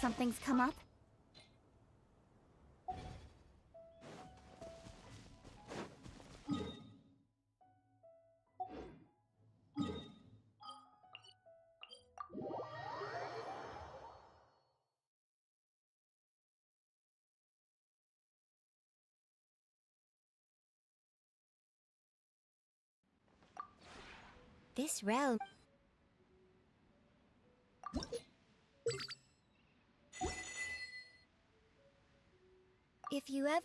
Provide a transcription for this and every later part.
something's come up? This realm... If you ever...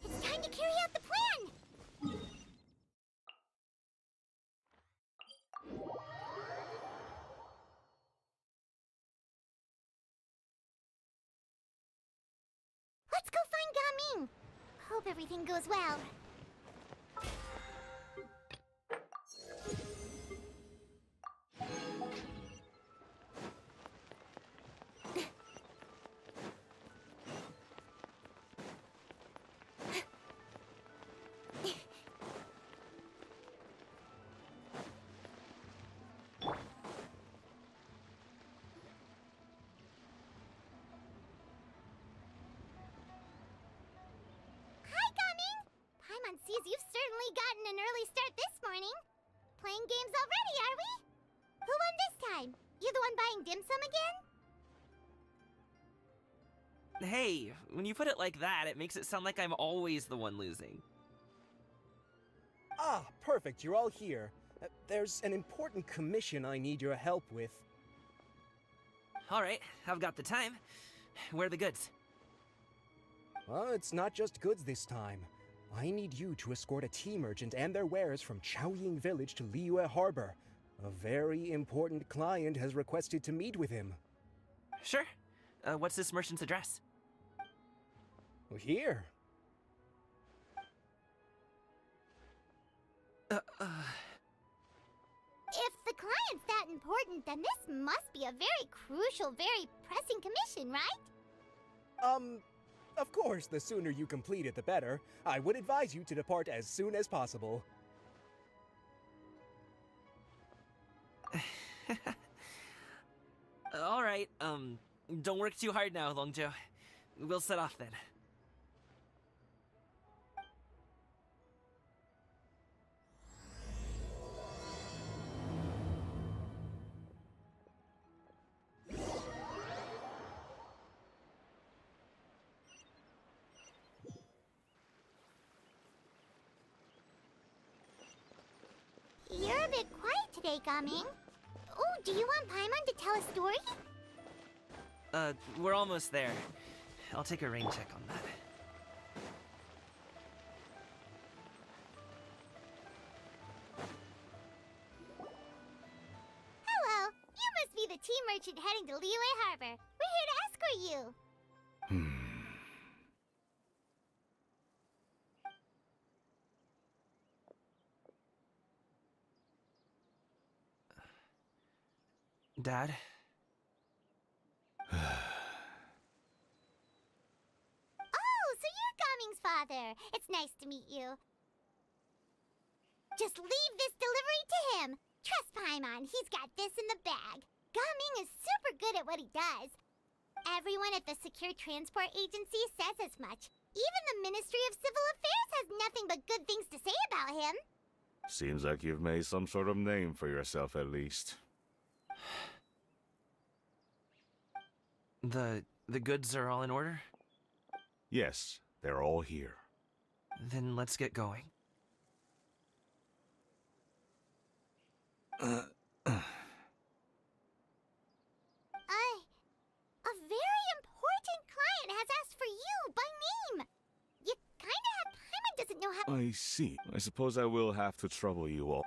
It's time to carry out the plan! Let's go find Gaming! Hope everything goes well. Sees you've certainly gotten an early start this morning. Playing games already, are we? Who won this time? You the one buying dim sum again? Hey, when you put it like that, it makes it sound like I'm always the one losing. Ah, perfect, you're all here. There's an important commission I need your help with. Alright, I've got the time. Where are the goods? Well, it's not just goods this time. I need you to escort a tea merchant and their wares from Chaoying Village to Liyue Harbor. A very important client has requested to meet with him. Sure. What's this merchant's address? Here. If the client's that important, then this must be a very crucial, very pressing commission, right? Of course, the sooner you complete it, the better. I would advise you to depart as soon as possible. Alright, don't work too hard now, Longzhou. We'll set off then. You're a bit quiet today, Gaming. Oh, do you want Paimon to tell a story? We're almost there. I'll take a rain check on that. Hello, you must be the tea merchant heading to Liyue Harbor. We're here to escort you. Dad? Oh, so you're Gaming's father. It's nice to meet you. Just leave this delivery to him. Trust Paimon, he's got this in the bag. Gaming is super good at what he does. Everyone at the Secure Transport Agency says as much. Even the Ministry of Civil Affairs has nothing but good things to say about him. Seems like you've made some sort of name for yourself at least. The goods are all in order? Yes, they're all here. Then let's get going. A very important client has asked for you by name. You kinda have Paimon doesn't know how. I see. I suppose I will have to trouble you all.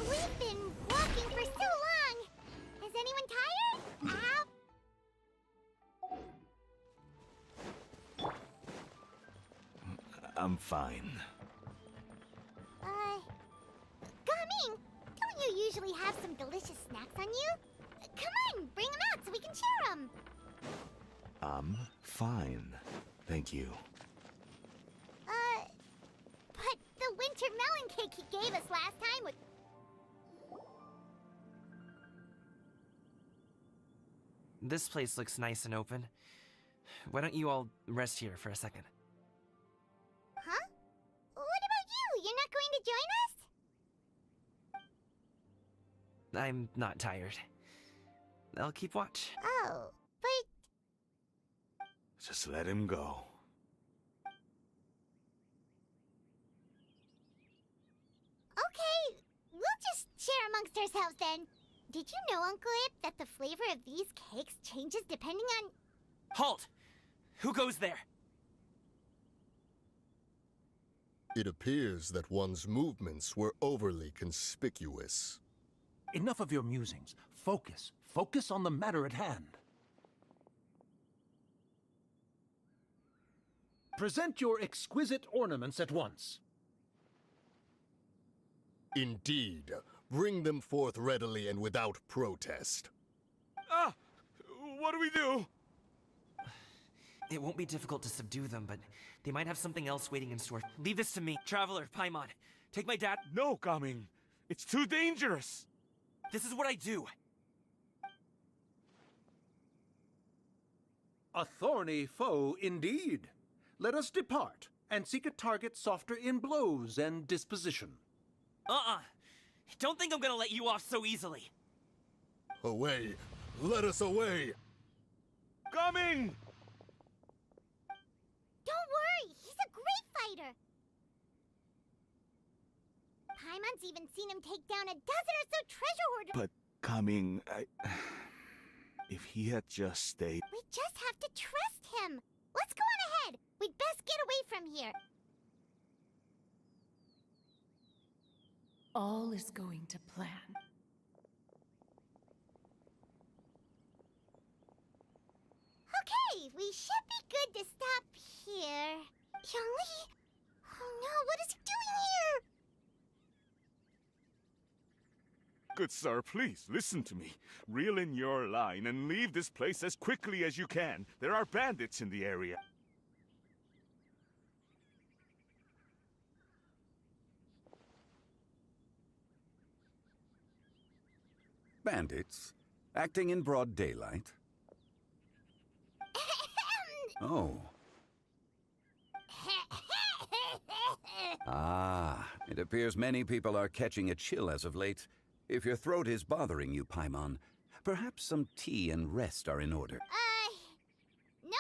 We've been walking for so long. Is anyone tired? Ow. I'm fine. Gaming, don't you usually have some delicious snacks on you? Come on, bring them out so we can share them. I'm fine. Thank you. But the winter melon cake he gave us last time was... This place looks nice and open. Why don't you all rest here for a second? Huh? What about you? You're not going to join us? I'm not tired. I'll keep watch. Oh, but... Just let him go. Okay, we'll just share amongst ourselves then. Did you know, Uncle Ip, that the flavor of these cakes changes depending on... Halt! Who goes there? It appears that one's movements were overly conspicuous. Enough of your musings. Focus. Focus on the matter at hand. Present your exquisite ornaments at once. Indeed, bring them forth readily and without protest. Ah! What do we do? It won't be difficult to subdue them, but they might have something else waiting in store. Leave this to me. Traveler, Paimon, take my dad. No, Gaming. It's too dangerous. This is what I do. A thorny foe indeed. Let us depart and seek a target softer in blows and disposition. Don't think I'm gonna let you off so easily. Away! Let us away! Gaming! Don't worry, he's a great fighter. Paimon's even seen him take down a dozen or so treasure hoarders. But, Gaming, if he had just stayed... We just have to trust him. Let's go on ahead. We'd best get away from here. All is going to plan. Okay, we should be good to stop here. Yongli? Oh no, what is he doing here? Good sir, please, listen to me. Reel in your line and leave this place as quickly as you can. There are bandits in the area. Bandits? Acting in broad daylight? Oh. Ah, it appears many people are catching a chill as of late. If your throat is bothering you, Paimon, perhaps some tea and rest are in order. Nope.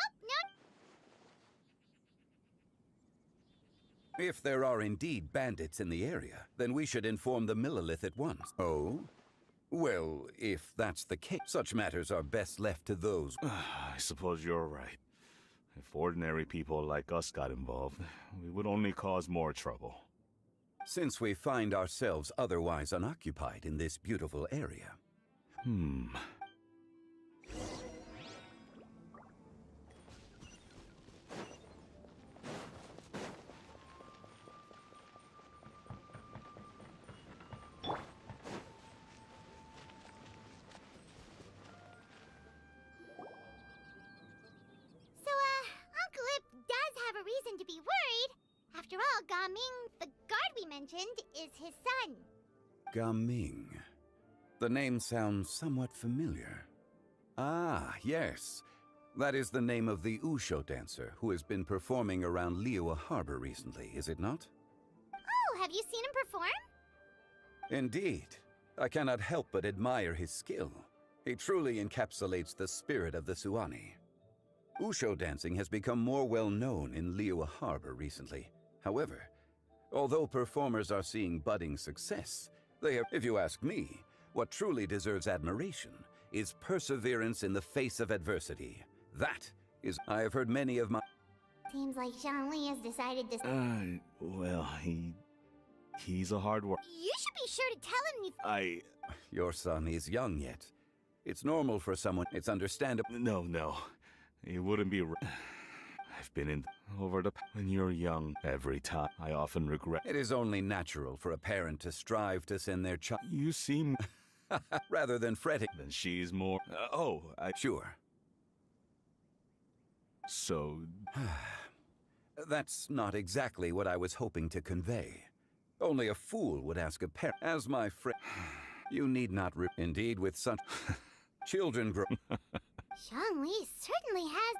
If there are indeed bandits in the area, then we should inform the Millilith at once. Oh? Well, if that's the case, such matters are best left to those. I suppose you're right. If ordinary people like us got involved, we would only cause more trouble. Since we find ourselves otherwise unoccupied in this beautiful area. Uncle Ip does have a reason to be worried. After all, Gaming, the guard we mentioned, is his son. Gaming. The name sounds somewhat familiar. Ah, yes. That is the name of the Usho dancer who has been performing around Liyue Harbor recently, is it not? Oh, have you seen him perform? Indeed. I cannot help but admire his skill. He truly encapsulates the spirit of the Suani. Usho dancing has become more well known in Liyue Harbor recently. However, although performers are seeing budding success, they have, if you ask me, what truly deserves admiration is perseverance in the face of adversity. That is, I have heard many of my... Seems like Zhongli has decided to... Well, he's a hard worker. You should be sure to tell him Your son is young yet. It's normal for someone, it's understandable. No. It wouldn't be I've been in over the... When you're young, every time, I often regret... It is only natural for a parent to strive to send their child... You seem... rather than fretting. Then she's more... Sure. So... That's not exactly what I was hoping to convey. Only a fool would ask a parent. As my friend... You need not... Indeed, with such... Children grow... Zhongli certainly has...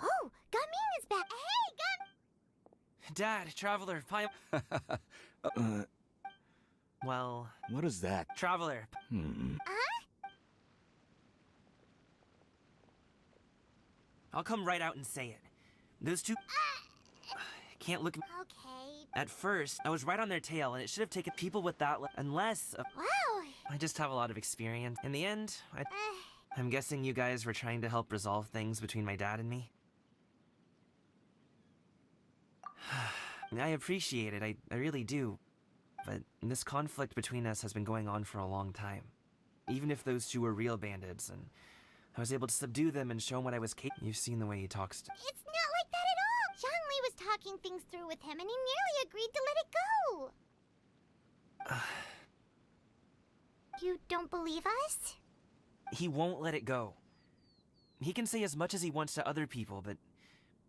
Oh, Gaming is back. Hey, Dad, Traveler, Well... What is that? Traveler. I'll come right out and say it. Those two... Can't look... Okay. At first, I was right on their tail, and it should have taken people with that... Unless... Wow. I just have a lot of experience. In the end, I'm guessing you guys were trying to help resolve things between my dad and me? I appreciate it, I really do. But this conflict between us has been going on for a long time. Even if those two were real bandits, and I was able to subdue them and show him what I was capable. You've seen the way he talks to... It's not like that at all. Zhongli was talking things through with him, and he nearly agreed to let it go. You don't believe us? He won't let it go. He can say as much as he wants to other people, but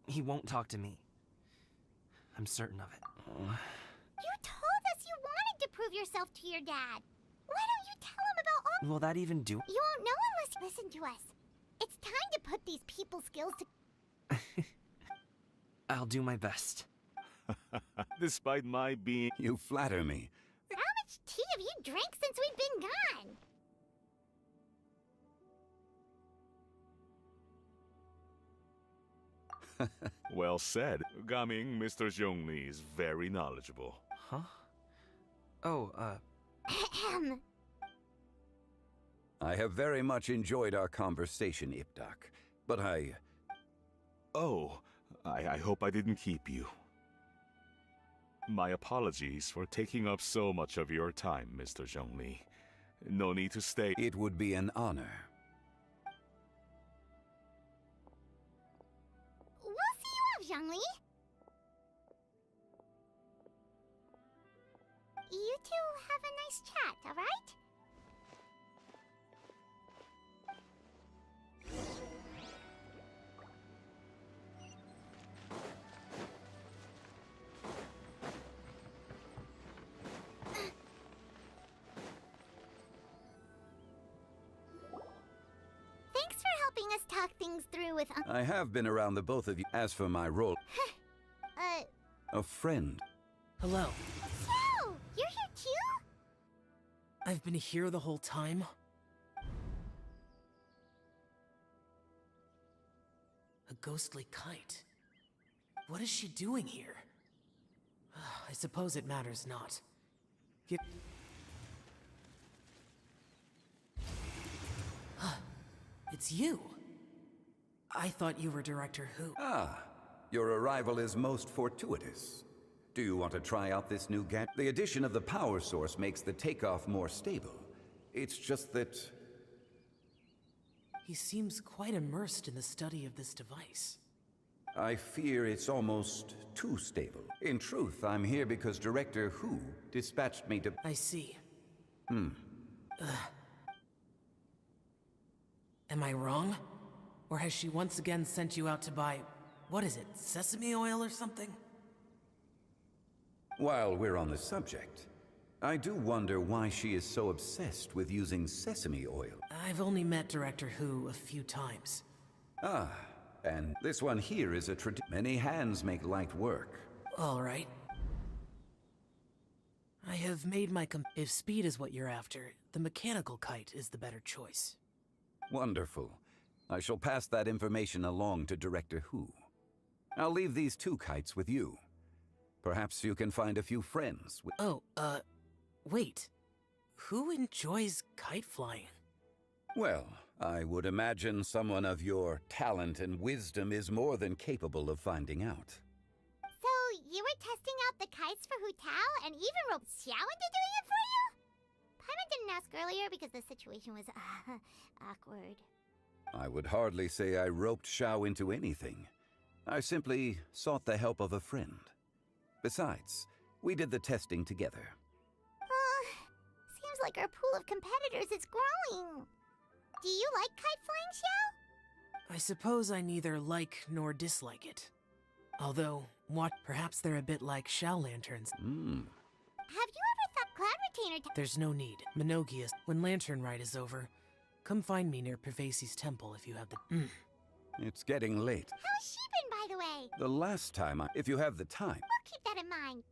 he won't talk to me. I'm certain of it. You told us you wanted to prove yourself to your dad. Why don't you tell him about all... Will that even do? You won't know unless you listen to us. It's time to put these people skills to... I'll do my best. Despite my being... You flatter me. How much tea have you drank since we've been gone? Well said. Gaming, Mr. Zhongli is very knowledgeable. Huh? Oh, Ahem. I have very much enjoyed our conversation, Ipdak. But Oh, I hope I didn't keep you. My apologies for taking up so much of your time, Mr. Zhongli. No need to stay. It would be an honor. We'll see you off, Zhongli. You two have a nice chat, all right? Thanks for helping us talk things through with I have been around the both of you. As for my role, a friend. Hello. So, you're here too? I've been here the whole time? ghostly kite. What is she doing here? I suppose it matters not. It's you. I thought you were Director Who. Ah, your arrival is most fortuitous. Do you want to try out this new gadget? The addition of the power source makes the takeoff more stable. It's just that... He seems quite immersed in the study of this device. I fear it's almost too stable. In truth, I'm here because Director Who dispatched me to... I see. Am I wrong? Or has she once again sent you out to buy... what is it, sesame oil or something? While we're on the subject, I do wonder why she is so obsessed with using sesame oil. I've only met Director Who a few times. Ah, and this one here is a many hands make light work. All right. I have made my if speed is what you're after, the mechanical kite is the better choice. Wonderful. I shall pass that information along to Director Who. I'll leave these 2 kites with you. Perhaps you can find a few friends. Wait. Who enjoys kite flying? Well, I would imagine someone of your talent and wisdom is more than capable of finding out. So, you were testing out the kites for Hu Tao and even roped Xiao into doing it for you? Paimon didn't ask earlier because the situation was, awkward. I would hardly say I roped Xiao into anything. I simply sought the help of a friend. Besides, we did the testing together. Seems like our pool of competitors is growing. Do you like kite flying, Xiao? I suppose I neither like nor dislike it. Although, perhaps they're a bit like Shao lanterns. Have you ever thought Cloud Retainer There's no need. Minogius, when Lantern Rite is over, come find me near Pervasi's temple if you have the... It's getting late. How's she been, by the way? The last time if you have the time. We'll keep that in mind.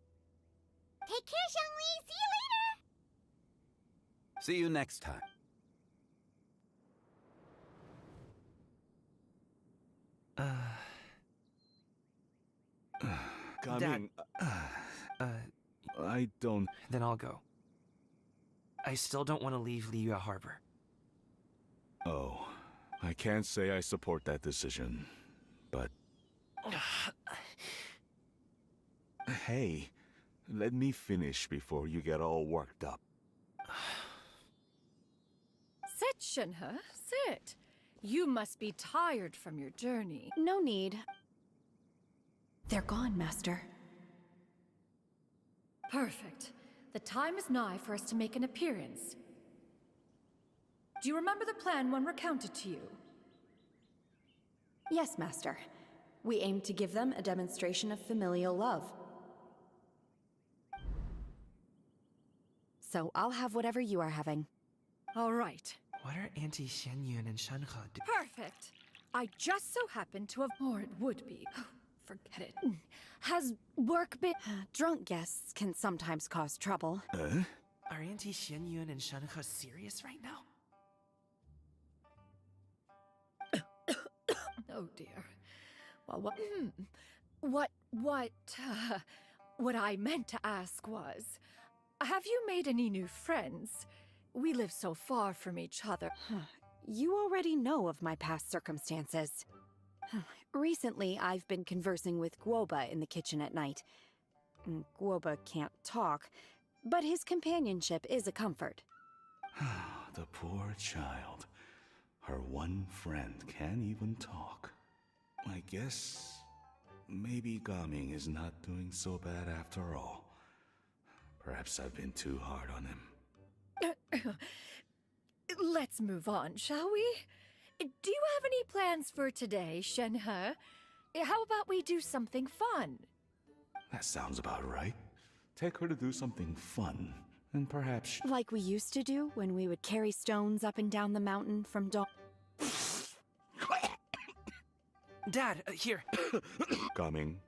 Take care, Zhongli. See you later. See you next time. Coming. I don't... Then I'll go. I still don't want to leave Liyue Harbor. Oh, I can't say I support that decision, but... Hey, let me finish before you get all worked up. Sit, Shenhe, sit. You must be tired from your journey. No need. They're gone, Master. Perfect. The time is nigh for us to make an appearance. Do you remember the plan when recounted to you? Yes, Master. We aim to give them a demonstration of familial love. So I'll have whatever you are having. All right. What are Auntie Xianyun and Shenhe doing? Perfect. I just so happen to have... Or it would be. Forget it. Has work been... Drunk guests can sometimes cause trouble. Are Auntie Xianyun and Shenhe serious right now? Oh dear. Well, what I meant to ask was, have you made any new friends? We live so far from each other. You already know of my past circumstances. Recently, I've been conversing with Guoba in the kitchen at night. Guoba can't talk, but his companionship is a comfort. The poor child. Her one friend can't even talk. I guess maybe Gaming is not doing so bad after all. Perhaps I've been too hard on him. Let's move on, shall we? Do you have any plans for today, Shenhe? How about we do something fun? That sounds about right. Take her to do something fun, and perhaps... Like we used to do when we would carry stones up and down the mountain from dawn. Dad, here. Coming.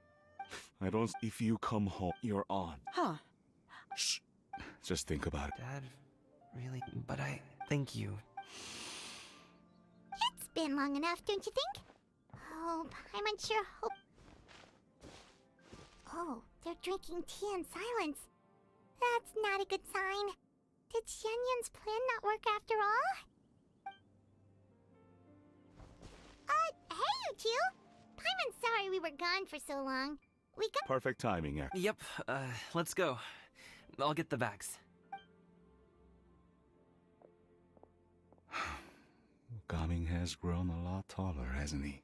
I don't... If you come home, you're on. Huh. Shh. Just think about it. Dad, really? But thank you. It's been long enough, don't you think? Oh, Paimon sure hope. Oh, they're drinking tea in silence. That's not a good sign. Did Xianyun's plan not work after all? Hey, you two! Paimon's sorry we were gone for so long. We got— Perfect timing, actually. Yep, let's go. I'll get the bags. Gaming has grown a lot taller, hasn't he?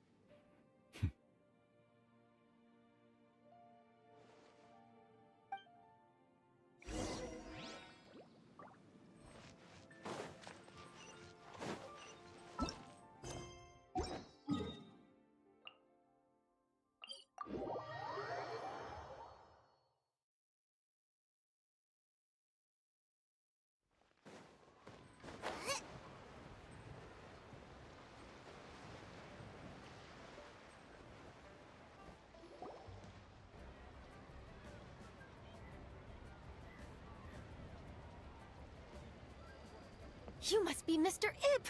You must be Mr. Ip!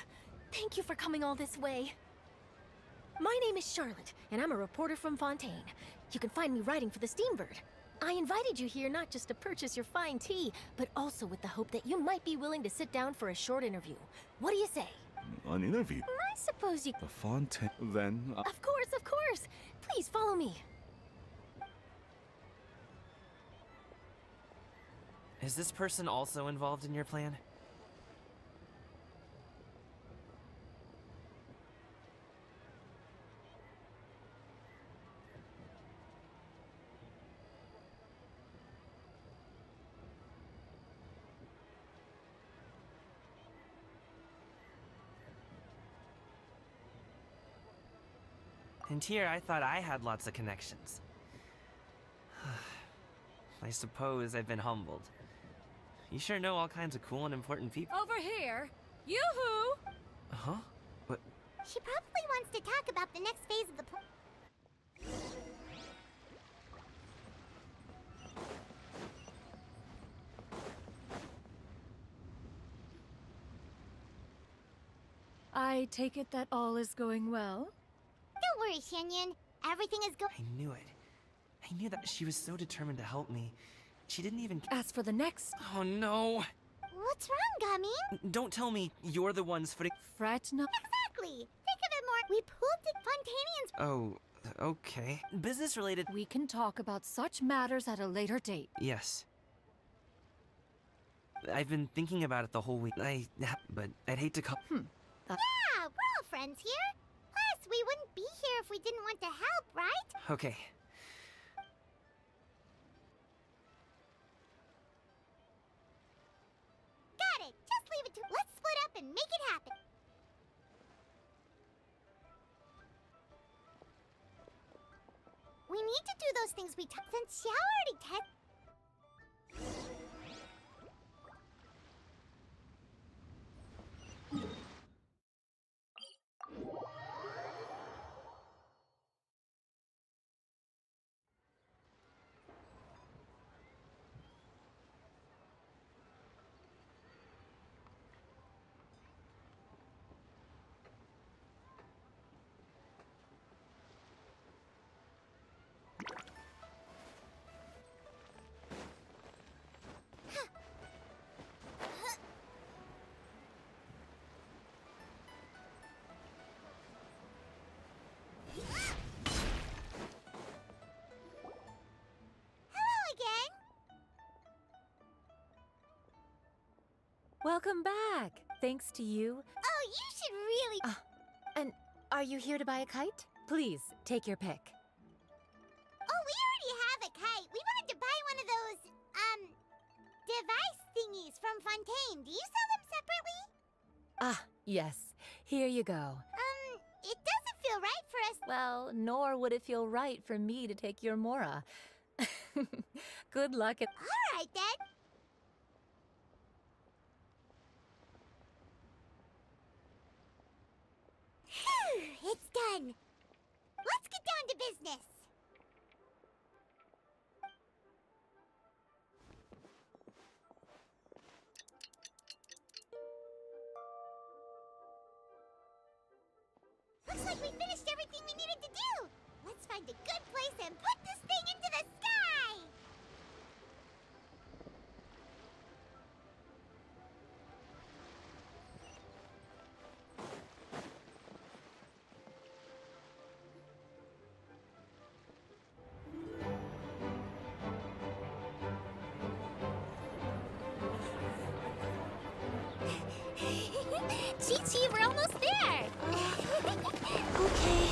Thank you for coming all this way. My name is Charlotte, and I'm a reporter from Fontaine. You can find me writing for the Steambird. I invited you here not just to purchase your fine tea, but also with the hope that you might be willing to sit down for a short interview. What do you say? An interview? I suppose you... The Fontaine... Then... Of course, of course! Please follow me. Is this person also involved in your plan? And here I thought I had lots of connections. I suppose I've been humbled. You sure know all kinds of cool and important people. Over here! Yoo-hoo! Huh? What? She probably wants to talk about the next phase of the plan. I take it that all is going well? Don't worry, Xianyun. Everything is going— I knew it. I knew that she was so determined to help me. She didn't even— As for the next... Oh no! What's wrong, Gaming? Don't tell me you're the ones footing— Fret not... Exactly! Think of it more— We pooled the Fontanians— Oh, okay. Business related— We can talk about such matters at a later date. Yes. I've been thinking about it the whole week. But I'd hate to come— Yeah, we're all friends here. Plus, we wouldn't be here if we didn't want to help, right? Okay. Got it. Just leave it to— Let's split up and make it happen. We need to do those things we talked— Since Xiao already tested— Welcome back. Thanks to you. Oh, you should really— And are you here to buy a kite? Please, take your pick. Oh, we already have a kite. We wanted to buy one of those, device thingies from Fontaine. Do you sell them separately? Ah, yes. Here you go. It doesn't feel right for us— Well, nor would it feel right for me to take your Mora. Good luck at— All right, then. Phew, it's done. Let's get down to business. Looks like we finished everything we needed to do. Chi-Chi, we're almost there! Okay.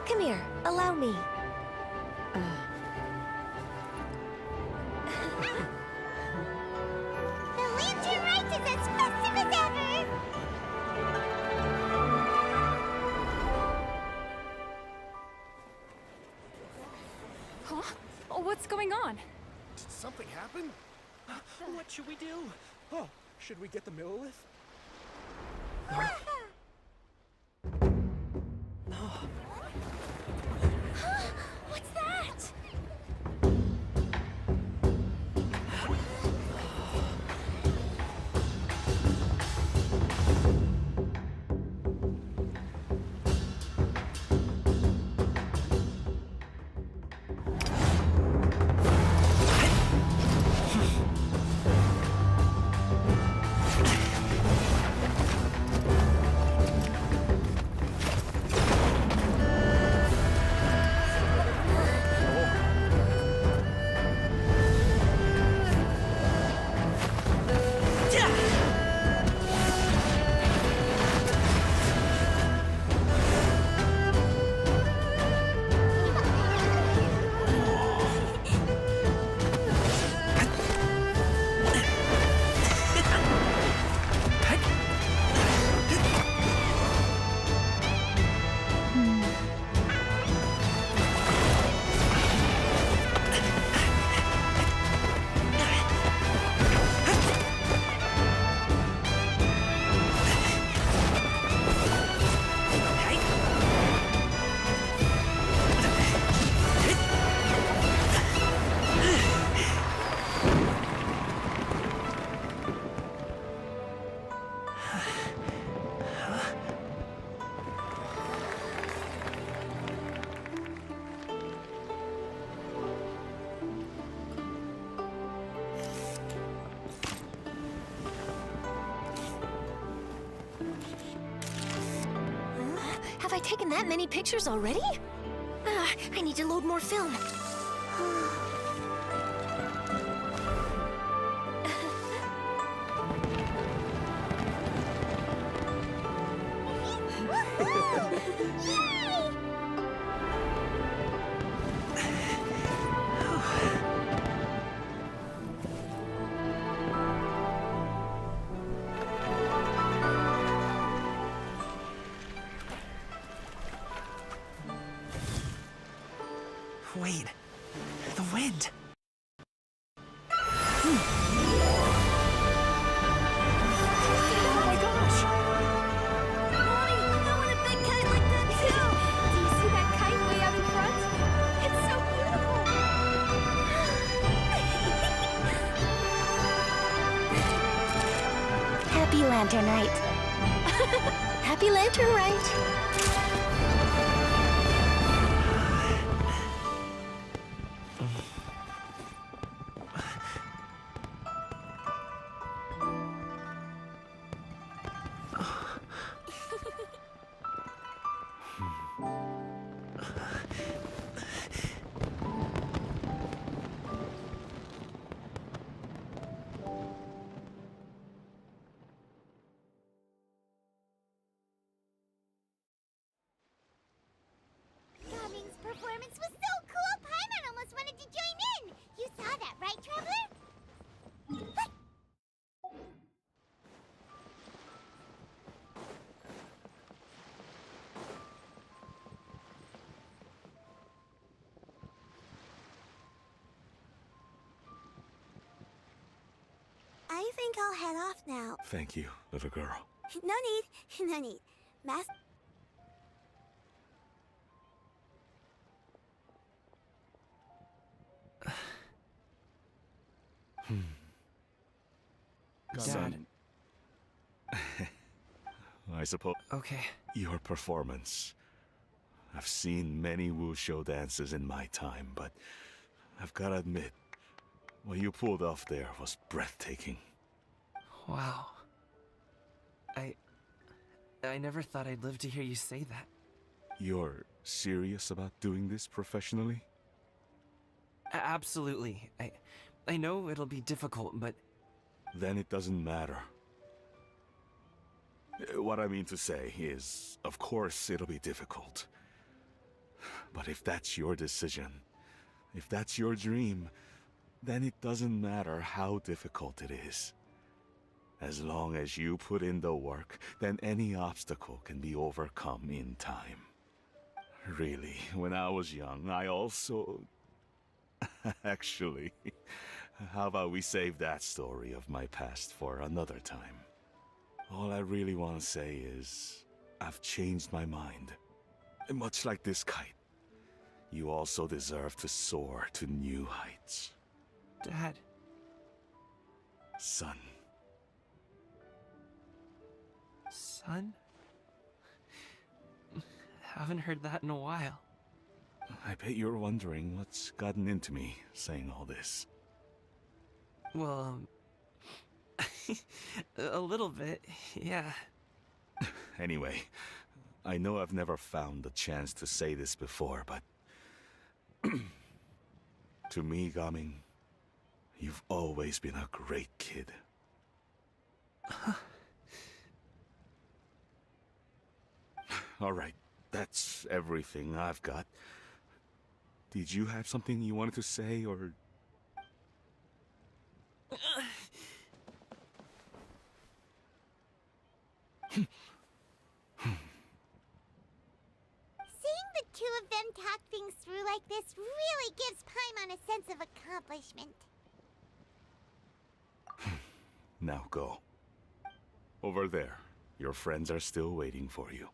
Come here, allow me. The Lantern Rite is as festive as ever! Huh? Oh, what's going on? Did something happen? What should we do? Oh, should we get the Millilith? What's that? Have I taken that many pictures already? I need to load more film. Wait. The wind. Oh my gosh! Mommy, I want a big kite like that too! Do you see that kite way out in front? It's so beautiful! Happy Lantern Rite. Happy Lantern Rite! Gaming's performance was so cool, Paimon almost wanted to join in! You saw that, right, Traveler? I think I'll head off now. Thank you, little girl. No need, no need. Dad. I suppose. Okay. Your performance. I've seen many wushou dances in my time, but I've gotta admit, What you pulled off there was breathtaking. Wow. I never thought I'd live to hear you say that. You're serious about doing this professionally? Absolutely. I know it'll be difficult, but... Then it doesn't matter. What I mean to say is, of course it'll be difficult. But if that's your decision, if that's your dream, then it doesn't matter how difficult it is. As long as you put in the work, then any obstacle can be overcome in time. Really, when I was young, I also... Actually, how about we save that story of my past for another time? All I really want to say is, I've changed my mind. Much like this kite, you also deserve to soar to new heights. Dad. Son. Son? Haven't heard that in a while. I bet you're wondering what's gotten into me saying all this. Well, a little bit, yeah. Anyway, I know I've never found the chance to say this before, but... to me, Gaming, you've always been a great kid. Alright, that's everything I've got. Did you have something you wanted to say, or... Seeing the two of them talk things through like this really gives Paimon a sense of accomplishment. Now go. Over there. Your friends are still waiting for you.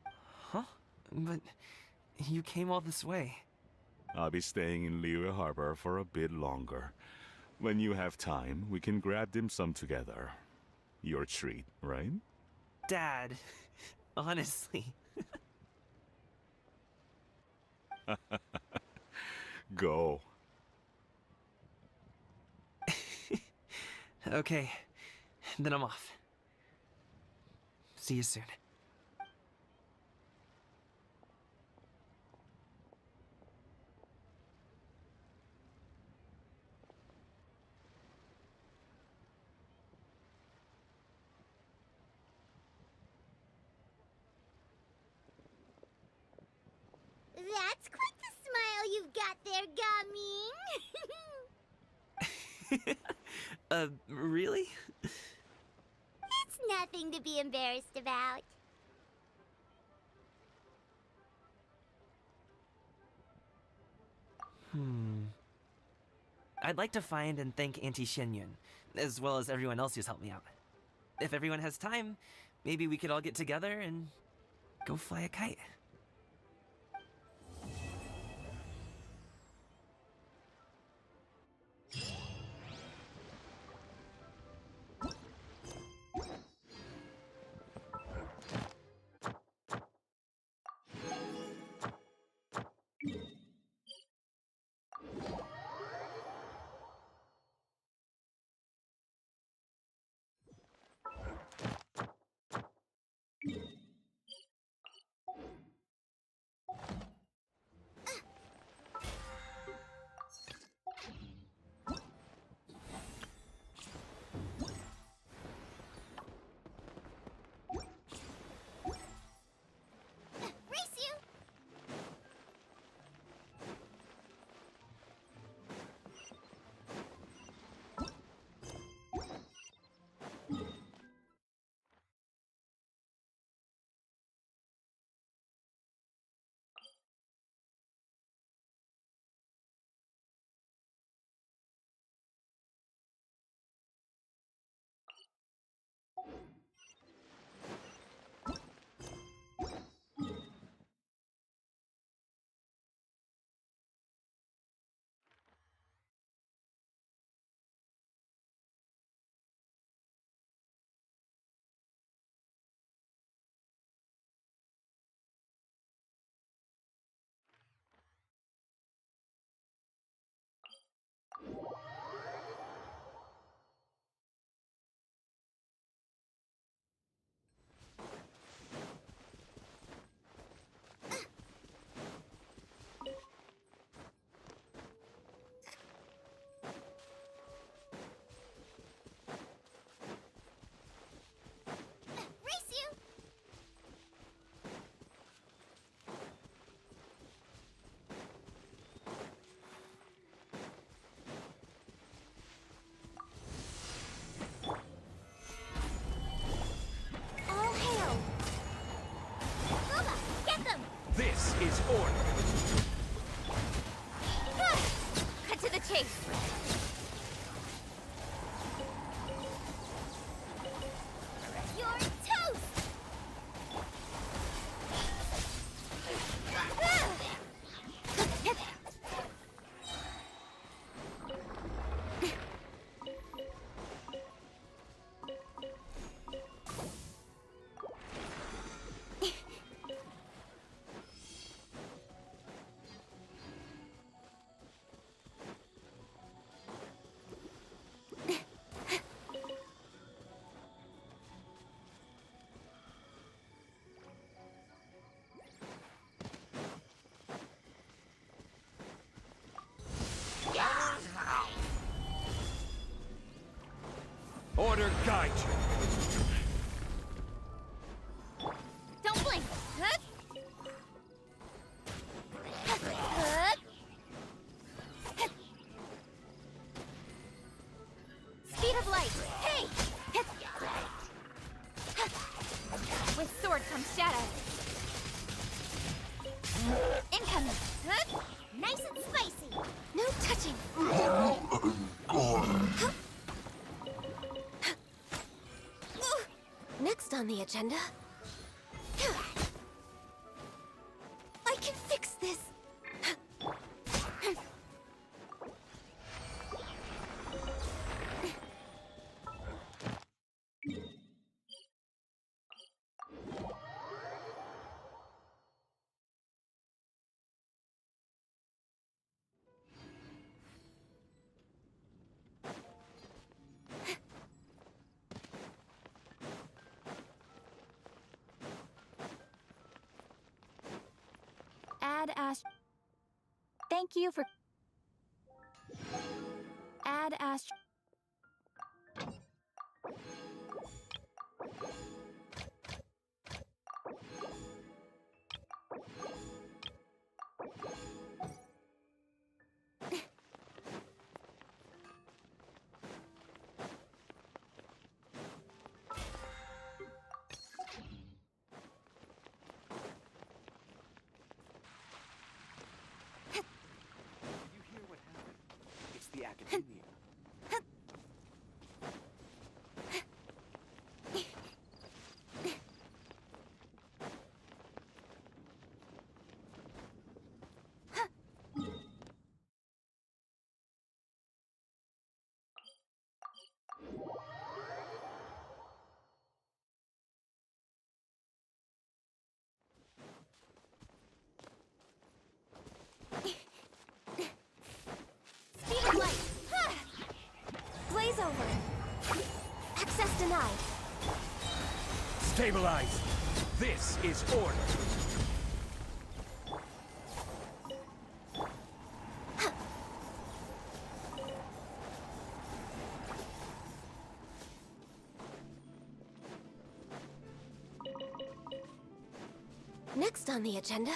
Huh? But you came all this way. I'll be staying in Liyue Harbor for a bit longer. When you have time, we can grab dim sum together. Your treat, right? Dad, honestly. Go. Okay, then I'm off. See you soon. That's quite the smile you've got there, Gaming. Really? It's nothing to be embarrassed about. I'd like to find and thank Auntie Shenyun, as well as everyone else who's helped me out. If everyone has time, maybe we could all get together and go fly a kite. is order. Cut to the chase. You're toast! Order guide you. Don't blink! Speed of light! Hey! With sword comes shadow. Incoming! Nice and spicy! No touching! Next on the agenda... I can fix this! Add Ast... Thank you for... Add Ast... You hear what happened? It's the academia. Speed of light! Blaze over! Access denied! Stabilize. This is order. Next on the agenda...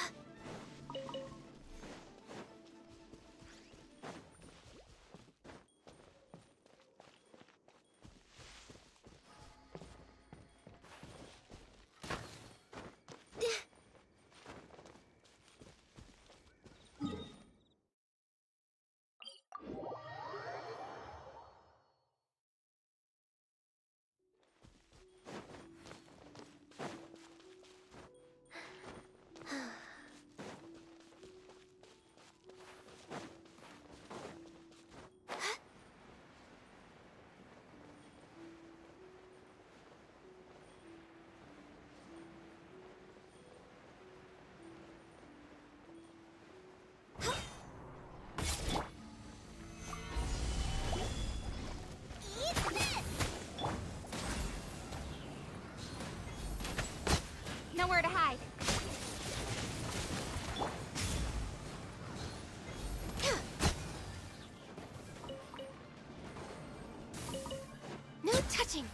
Eat this! Nowhere to hide. No touching!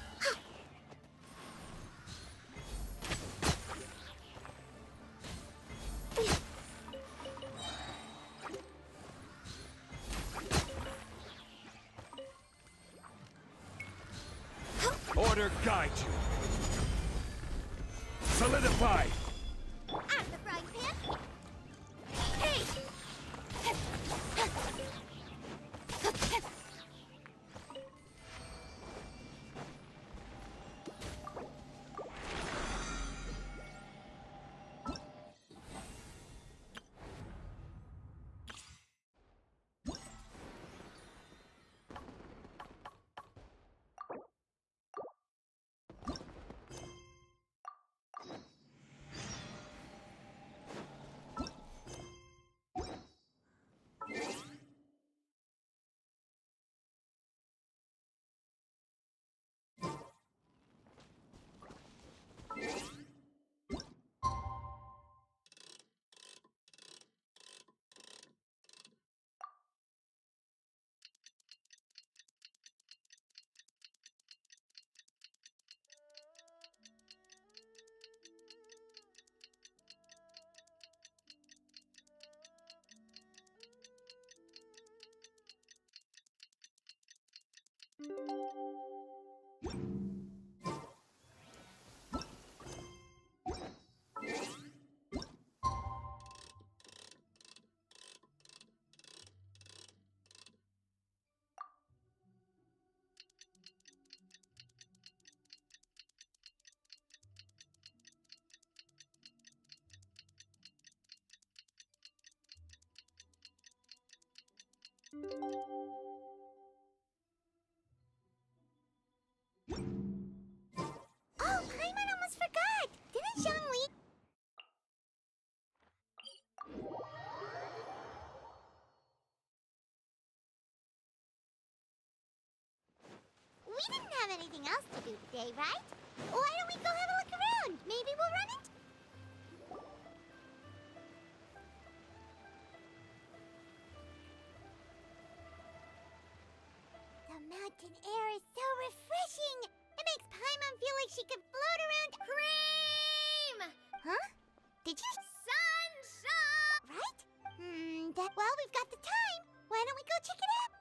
Order guide you. Solidify. I'm the frying pan. We didn't have anything else to do today, right? Why don't we go have a look around? Maybe we'll run into... The mountain air is so refreshing! It makes Paimon feel like she could float around... Cream! Huh? Did you... Sunshine! Right? Well, we've got the time. Why don't we go check it out?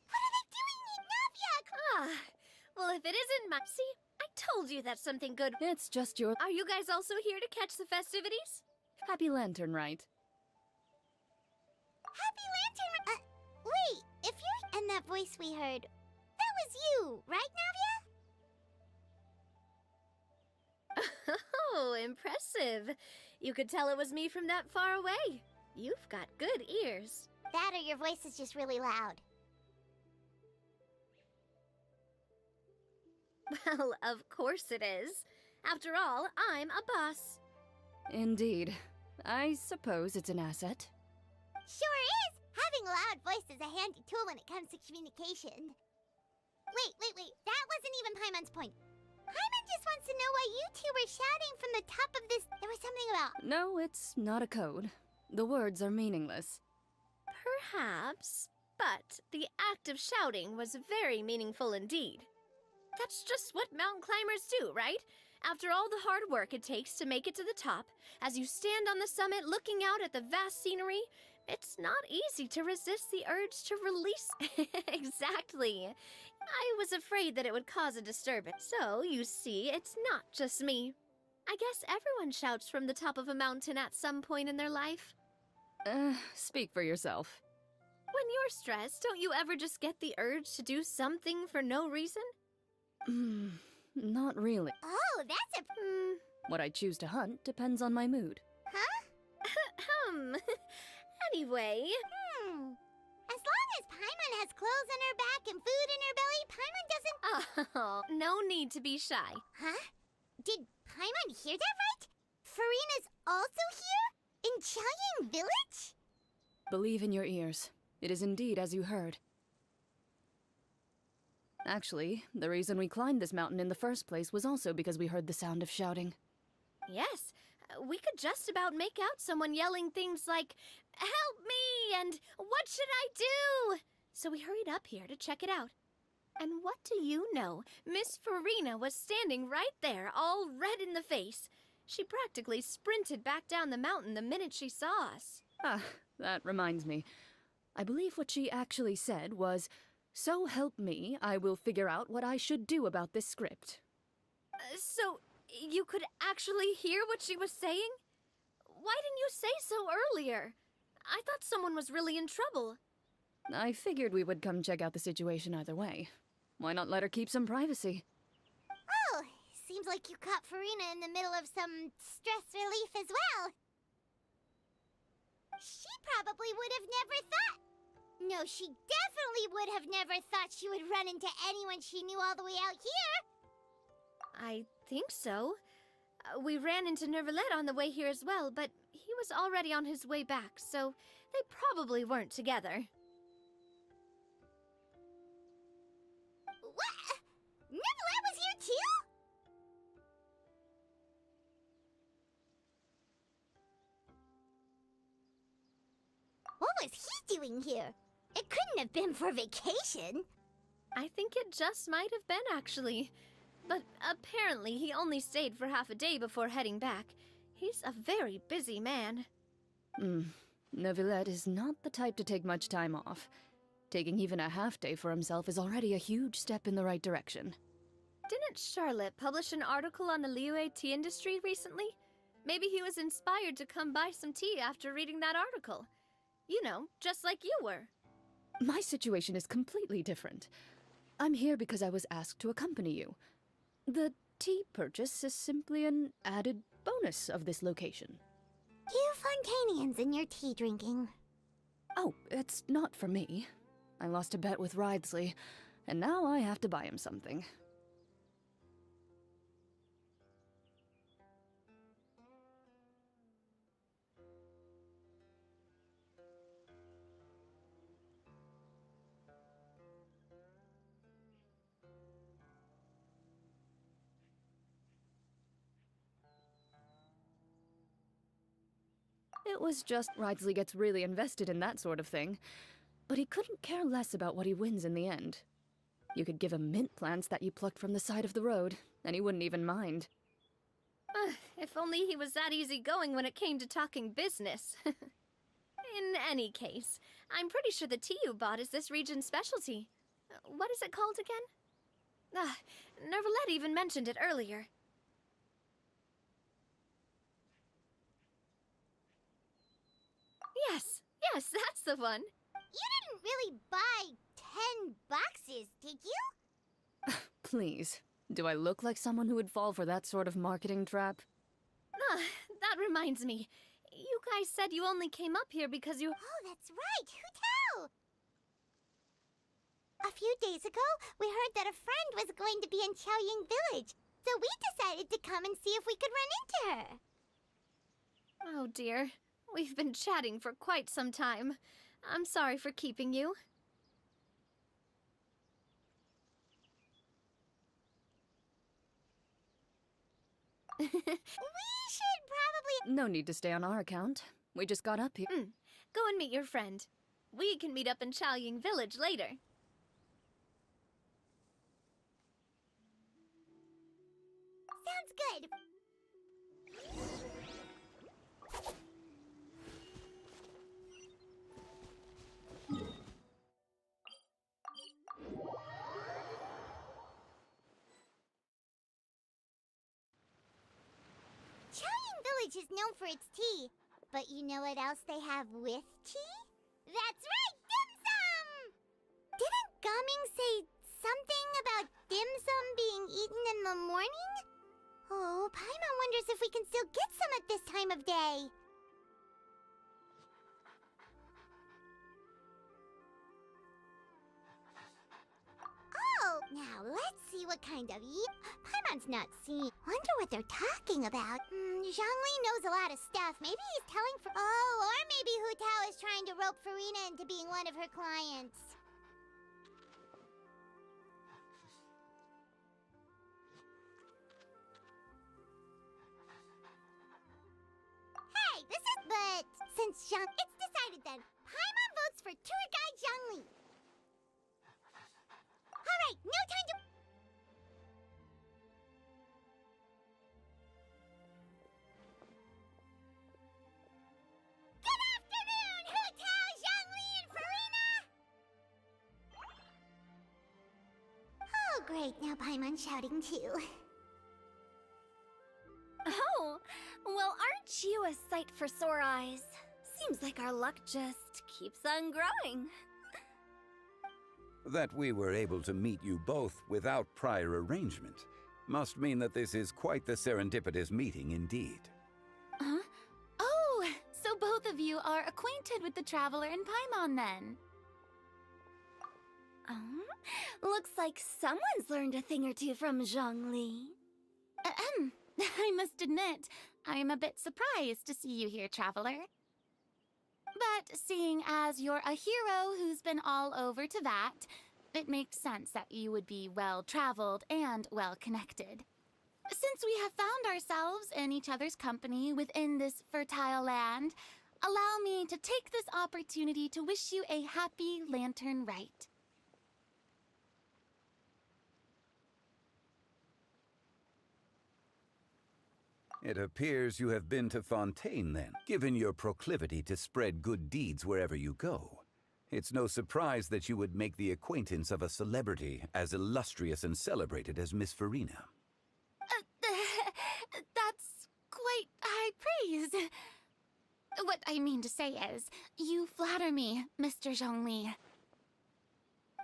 What are they doing in Navia? Well, if it isn't my... See, I told you that's something good. It's just your Are you guys also here to catch the festivities? happy lantern, right? Happy Lantern... wait, if you're... And that voice we heard, that was you, right, Navia? Oh, impressive. You could tell it was me from that far away. You've got good ears. That or your voice is just really loud. Well, of course it is. After all, I'm a boss. Indeed. I suppose it's an asset. Sure is! Having a loud voice is a handy tool when it comes to communication. Wait. That wasn't even Paimon's point. Paimon just wants to know why you two were shouting from the top of this... There was something about... No, it's not a code. The words are meaningless. Perhaps, but the act of shouting was very meaningful indeed. That's just what mountain climbers do, right? After all the hard work it takes to make it to the top, as you stand on the summit looking out at the vast scenery, it's not easy to resist the urge to release... Exactly. I was afraid that it would cause a disturbance. So, you see, it's not just me. I guess everyone shouts from the top of a mountain at some point in their life. Speak for yourself. When you're stressed, don't you ever just get the urge to do something for no reason? Not really. Oh, that's a... What I choose to hunt depends on my mood. Huh? Anyway... As long as Paimon has clothes on her back and food in her belly, Paimon doesn't... Oh, no need to be shy. Huh? Did Paimon hear that right? Farina's also here? In Chaoying Village? Believe in your ears. It is indeed as you heard. Actually, the reason we climbed this mountain in the first place was also because we heard the sound of shouting. Yes, we could just about make out someone yelling things like, "Help me!" and "What should I do?" So we hurried up here to check it out. And what do you know? Miss Farina was standing right there, all red in the face. She practically sprinted back down the mountain the minute she saw us. Ah, that reminds me. I believe what she actually said was, "So help me, I will figure out what I should do about this script." So, you could actually hear what she was saying? Why didn't you say so earlier? I thought someone was really in trouble. I figured we would come check out the situation either way. Why not let her keep some privacy? Oh, seems like you caught Farina in the middle of some stress relief as well. She probably would have never thought... No, she definitely would have never thought she would run into anyone she knew all the way out here. I think so. We ran into Nervalet on the way here as well, but he was already on his way back, so they probably weren't together. What? Nervalet was here too? What was he doing here? It couldn't have been for vacation. I think it just might have been, actually. But apparently he only stayed for half a day before heading back. He's a very busy man. Neuvillette is not the type to take much time off. Taking even a half day for himself is already a huge step in the right direction. Didn't Charlotte publish an article on the Liyue tea industry recently? Maybe he was inspired to come buy some tea after reading that article. You know, just like you were. My situation is completely different. I'm here because I was asked to accompany you. The tea purchase is simply an added bonus of this location. You Fontanians and your tea drinking. Oh, it's not for me. I lost a bet with Ridesley, and now I have to buy him something. It was just Ridley gets really invested in that sort of thing. But he couldn't care less about what he wins in the end. You could give him mint plants that you plucked from the side of the road, and he wouldn't even mind. If only he was that easygoing when it came to talking business. In any case, I'm pretty sure the tea you bought is this region's specialty. What is it called again? Nervalette even mentioned it earlier. Yes, that's the one. You didn't really buy 10 boxes, did you? Please, do I look like someone who would fall for that sort of marketing trap? That reminds me. You guys said you only came up here because you... Oh, that's right. Hu Tao! A few days ago, we heard that a friend was going to be in Chaoying Village, so we decided to come and see if we could run into her. Oh dear. We've been chatting for quite some time. I'm sorry for keeping you. We should probably... No need to stay on our account. We just got up here. Go and meet your friend. We can meet up in Chaoying Village later. Sounds good. Chaoying Village is known for its tea, but you know what else they have with tea? That's right, dim sum! Didn't Gaming say something about dim sum being eaten in the morning? Oh, Paimon wonders if we can still get some at this time of day. Oh, now let's see what kind of Paimon's not seen. Wonder what they're talking about. Zhongli knows a lot of stuff. Maybe he's telling for... Oh, or maybe Hu Tao is trying to rope Farina into being one of her clients. Hey, this is... But since it's decided then. Paimon votes for tour guide Zhongli. Alright, no time to... Good afternoon, Hu Tao, Zhongli, and Farina! Oh, great, now Paimon's shouting too. Oh, well, aren't you a sight for sore eyes? Seems like our luck just keeps on growing. That we were able to meet you both without prior arrangement must mean that this is quite the serendipitous meeting indeed. Huh? Oh, so both of you are acquainted with the Traveler and Paimon then? Looks like someone's learned a thing or two from Zhongli. I must admit, I am a bit surprised to see you here, Traveler. But seeing as you're a hero who's been all over Teyvat, it makes sense that you would be well-traveled and well-connected. Since we have found ourselves in each other's company within this fertile land, allow me to take this opportunity to wish you a happy Lantern Rite. It appears you have been to Fontaine then, given your proclivity to spread good deeds wherever you go. It's no surprise that you would make the acquaintance of a celebrity as illustrious and celebrated as Miss Farina. That's quite high praise. What I mean to say is, you flatter me, Mr. Zhongli.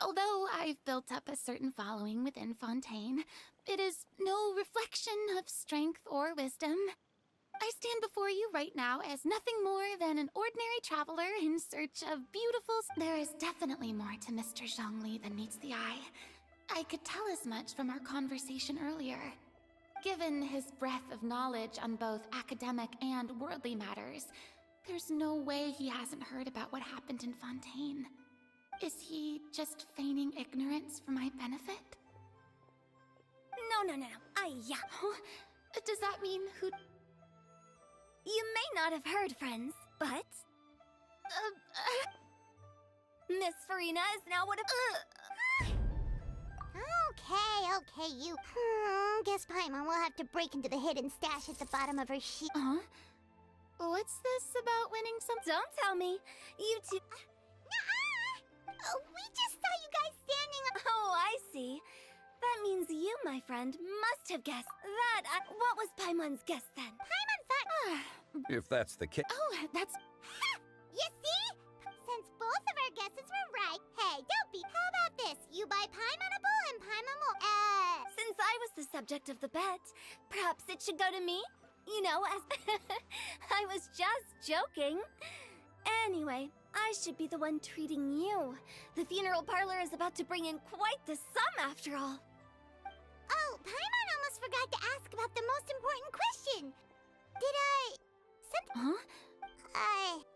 Although I've built up a certain following within Fontaine, it is no reflection of strength or wisdom. I stand before you right now as nothing more than an ordinary traveler in search of beautiful... There is definitely more to Mr. Zhongli than meets the eye. I could tell as much from our conversation earlier. Given his breadth of knowledge on both academic and worldly matters, there's no way he hasn't heard about what happened in Fontaine. Is he just feigning ignorance for my benefit? No. Does that mean who... You may not have heard, friends, But... Miss Farina is now one of... Okay, you. Guess Paimon will have to break into the hidden stash at the bottom of her sheet. Huh? What's this about winning some? Don't tell me. You two... We just saw you guys standing... Oh, I see. That means you, my friend, must have guessed that. What was Paimon's guess then? Paimon thought... If that's the case. Oh, that's... You see? Since both of our guesses were right, hey, don't be... How about this? You buy Paimonable and Paimon will... Since I was the subject of the bet, perhaps it should go to me? You know, as... I was just joking. Anyway, I should be the one treating you. The funeral parlor is about to bring in quite the sum, after all. Oh, Paimon almost forgot to ask about the most important question. Did I... Huh?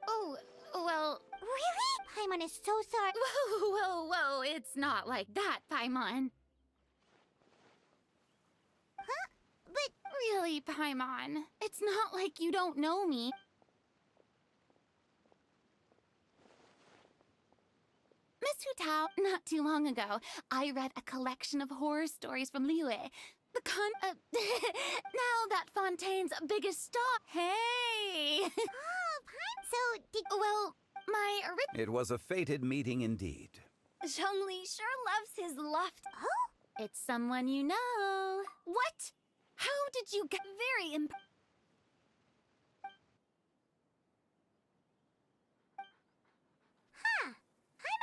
Oh, well... Really? Paimon is so sorry. Whoa, it's not like that, Paimon. Huh? But... Really, Paimon, it's not like you don't know me. Miss Hutao, not too long ago, I read a collection of horror stories from Liyue. Now that Fontaine's biggest star. Hey! So, Well, my It was a fated meeting indeed. Zhongli sure loves his loft. Oh? It's someone you know. What? How did you get... Very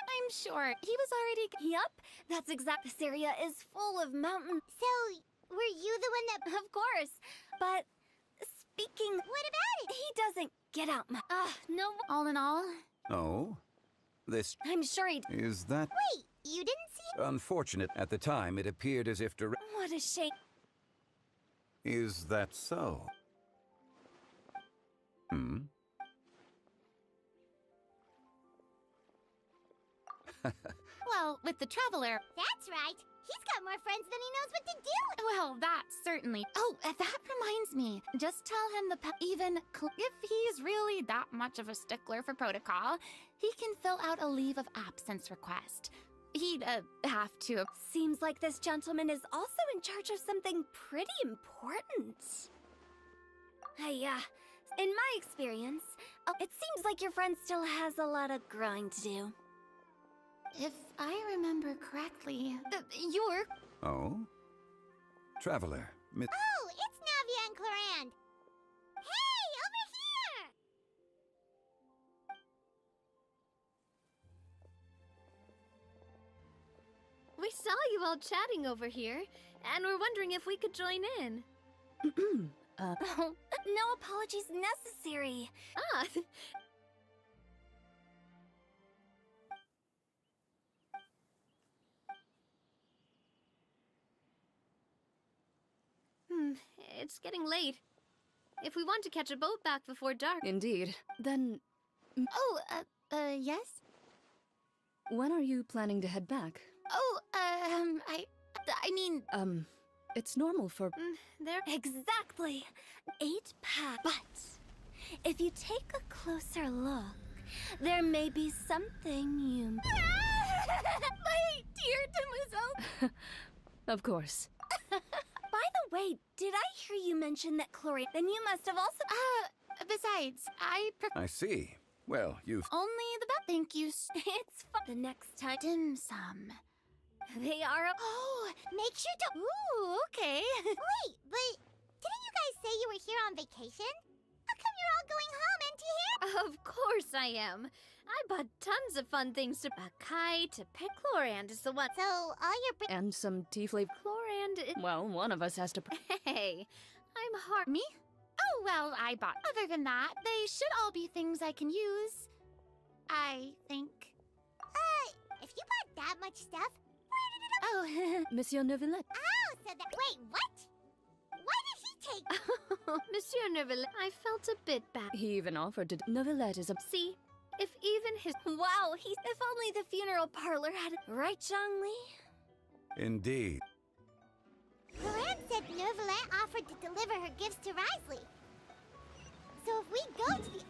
I'm sure he was already... Yup, that's exact. This area is full of mountains. So, were you the one that... Of course, but speaking... What about it? He doesn't get out much. No... All in all... Oh? This I'm sure he... is that Wait, you didn't see... unfortunate. At the time, it appeared as if What a shame. Is that so? Hmm? Well, with the Traveler... That's right. He's got more friends than he knows what to do. Well, that certainly... Oh, that reminds me. Just tell him if he's really that much of a stickler for protocol, he can fill out a leave of absence request. He'd, have to... Seems like this gentleman is also in charge of something pretty important. In my experience, it seems like your friend still has a lot of growing to do. If I remember correctly, you're... Oh? Traveler, Miss... Oh, it's Navia and Clorand. Hey, over here! We saw you all chatting over here, and we're wondering if we could join in. No apologies necessary. It's getting late. If we want to catch a boat back before dark... Indeed. Then... Oh, yes? When are you planning to head back? Oh, I mean... It's normal for... There... Exactly. 8 packs. But, if you take a closer look, there may be something you... My dear Demoiselle! Of course. By the way, did I hear you mention that Chlorine? Then you must have also... Besides, I see. Well, you've... Only the best. Thank you. It's fun. The next time... Dim sum. They are... Oh, make sure to... Ooh, okay. Wait, but didn't you guys say you were here on vacation? How come you're all going home empty-handed? Of course I am. I bought tons of fun things to... A kite, a pick. Chlorand is the one... So, all your... And some tea-flavored... Chlorand... Well, one of us has to... Hey, I'm hard... Me? Oh, well, I bought... Other than that, they should all be things I can use. I think. If you bought that much stuff, Oh, Monsieur Neuvillette. Oh, so that... Wait, what? Why did he take... Monsieur Neuvillette, I felt a bit bad. He even offered to... Neuvillette is a... See, if even his... Wow, if only the funeral parlor had... Right, Zhongli? Indeed. Clorand said Neuvillette offered to deliver her gifts to Risley. So if we go to the...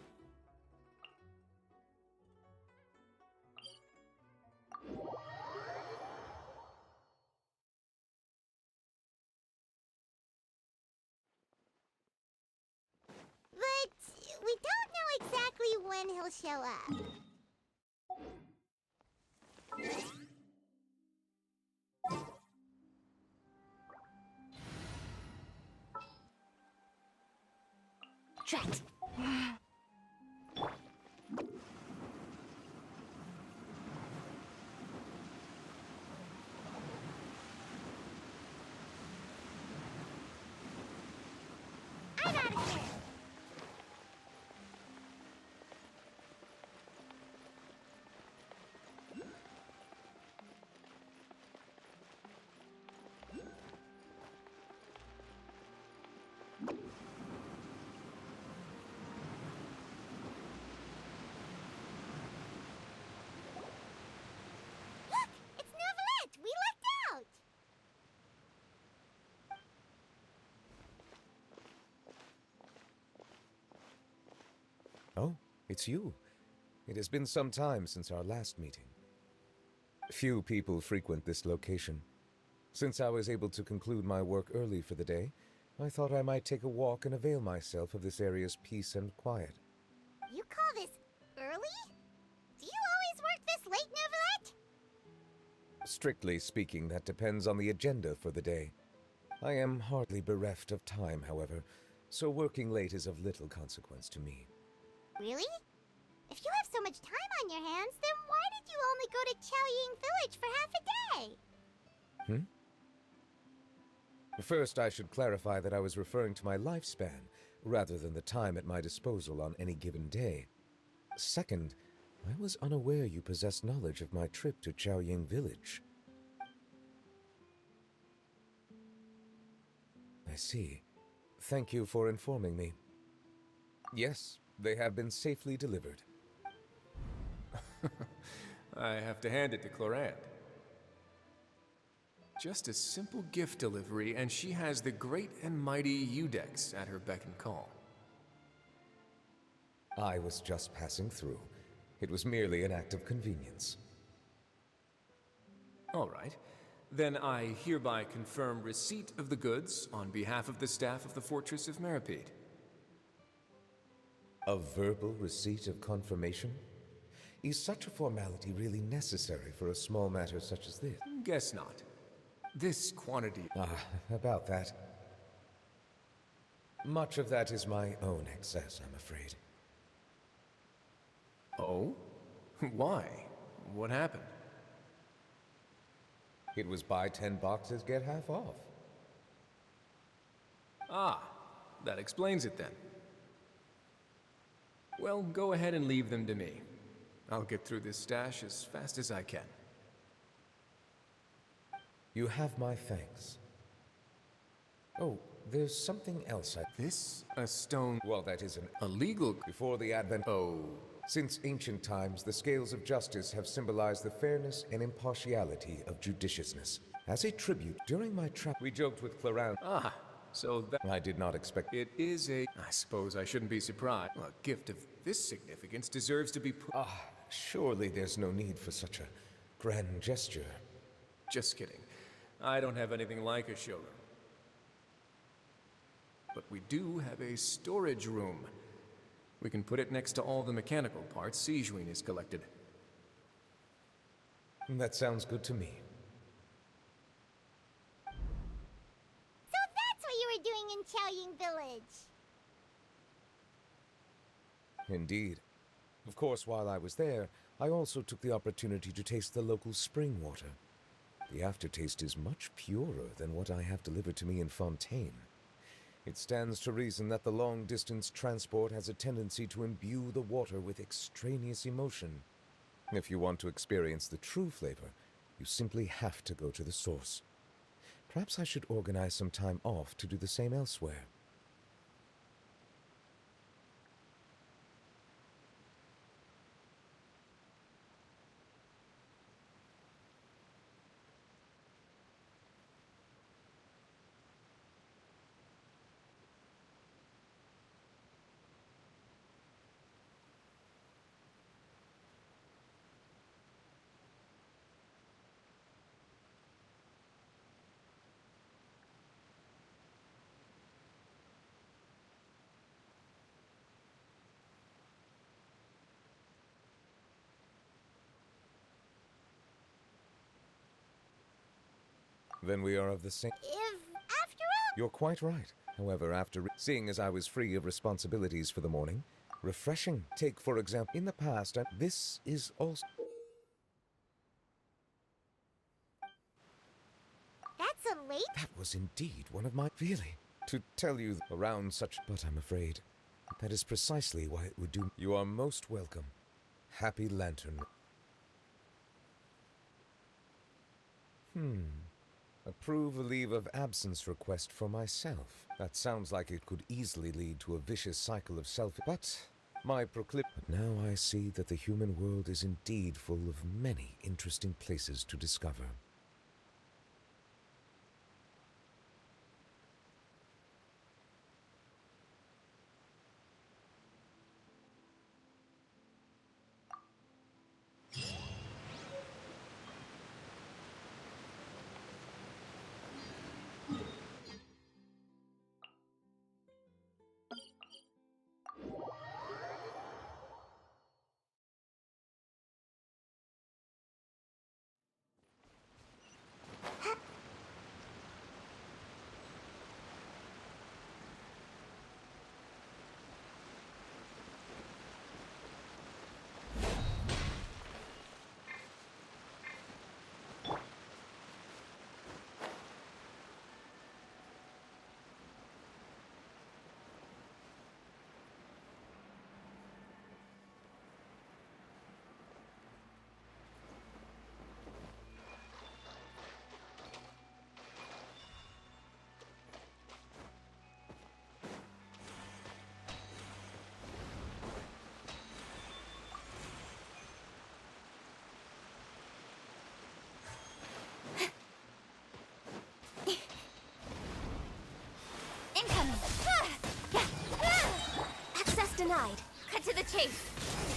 exactly when he'll show up. Drat. I'm out of here. Look! It's Novelette! We lucked out! Oh, it's you. It has been some time since our last meeting. Few people frequent this location. Since I was able to conclude my work early for the day, I thought I might take a walk and avail myself of this area's peace and quiet. You call this early? Do you always work this late, Novelette? Strictly speaking, that depends on the agenda for the day. I am hardly bereft of time, however, so working late is of little consequence to me. Really? If you have so much time on your hands, then why did you only go to Chaoying Village for half a day? First, I should clarify that I was referring to my lifespan, rather than the time at my disposal on any given day. Second, I was unaware you possessed knowledge of my trip to Chaoying Village. I see. Thank you for informing me. Yes, they have been safely delivered. I have to hand it to Clorant. Just a simple gift delivery, and she has the great and mighty Udex at her beck and call. I was just passing through. It was merely an act of convenience. All right. Then I hereby confirm receipt of the goods on behalf of the staff of the Fortress of Meripede. A verbal receipt of confirmation? Is such a formality really necessary for a small matter such as this? Guess not. This quantity... about that. Much of that is my own excess, I'm afraid. Oh? Why? What happened? It was buy 10 boxes, get half off. Ah, that explains it then. Well, go ahead and leave them to me. I'll get through this stash as fast as I can. You have my thanks. Oh, there's something else This? A stone... Well, that is an illegal... Before the advent... Oh... Since ancient times, the scales of justice have symbolized the fairness and impartiality of judiciousness. As a tribute, during my trip, we joked with Clorant. Ah, so that... I did not expect... It is a... I suppose I shouldn't be surprised. A gift of this significance deserves to be put... surely there's no need for such a grand gesture. Just kidding. I don't have anything like a showroom. But we do have a storage room. We can put it next to all the mechanical parts Sijuin has collected. That sounds good to me. So that's what you were doing in Chaoying Village. Indeed. Of course, while I was there, I also took the opportunity to taste the local spring water. The aftertaste is much purer than what I have delivered to me in Fontaine. It stands to reason that the long-distance transport has a tendency to imbue the water with extraneous emotion. If you want to experience the true flavor, you simply have to go to the source. Perhaps I should organize some time off to do the same elsewhere. Then we are of the same. If, after all... You're quite right. However, seeing as I was free of responsibilities for the morning, refreshing. Take, for example, in the past, this is also... That's a late... That was indeed one of my... Really? To tell you around such... But I'm afraid that is precisely why it would do... You are most welcome. Happy Lantern. Approve a leave of absence request for myself. That sounds like it could easily lead to a vicious cycle of self... But But now I see that the human world is indeed full of many interesting places to discover. Incoming! Access denied. Cut to the chase.